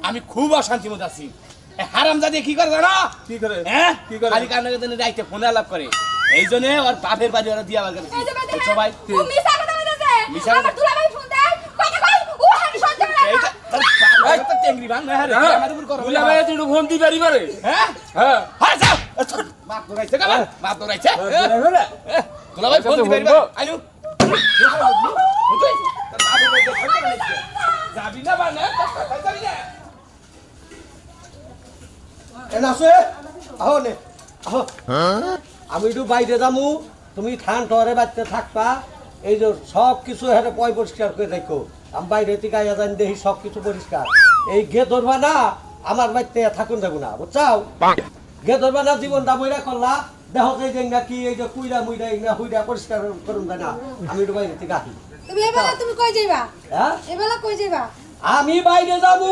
আমি খুব অশান্তি মধ্যে আছি হারামজাদি কি করে জানো কি করে হ্যাঁ কি করে খালি কান্না করে রাইতে ফোনে আলাপ করে এই জন্য ওর বাপের বাড়ি ওরা দিয়া গেছে সবাই মিছা কথা বলতেছে মিছা আমার দুলাভাই ফোন দেয় কই ও হানি সহ্য করে এই না বাবা তো টেংরি ভাঙ না রে আমাদের উপর করো দুলা ভাই তুই ফোন দি পারি পারে হ্যাঁ হ্যাঁ হ্যাঁ যাও বাপ দৌড়াইছে কাবা বাপ দৌড়াইছে তোলা ভাই ফোন দিবি আইলু যাবি না বানা যাবি না এনে আছে আহো নে আহো আমি একটু বাইরে যামু তুমি ঠান টরে বাড়তে থাকবা এই যে সব কিছু হেরে পয় পরিষ্কার করে দেখো আমি বাইরে থেকে আইয়া জানি দেখি সব কিছু পরিষ্কার এই গে ধরবা না আমার বাড়িতে থাকুন যাবো না বুঝছাও গে ধরবা না জীবনটা বইরা করলা দেখো যে নাকি এই যে কুইরা মুইরা এগুলা হুইরা পরিষ্কার করুন যায় না আমি একটু বাইরে থেকে আসি তুমি এবেলা তুমি কই যাইবা হ্যাঁ এবেলা কই যাইবা আমি বাইরে যাবো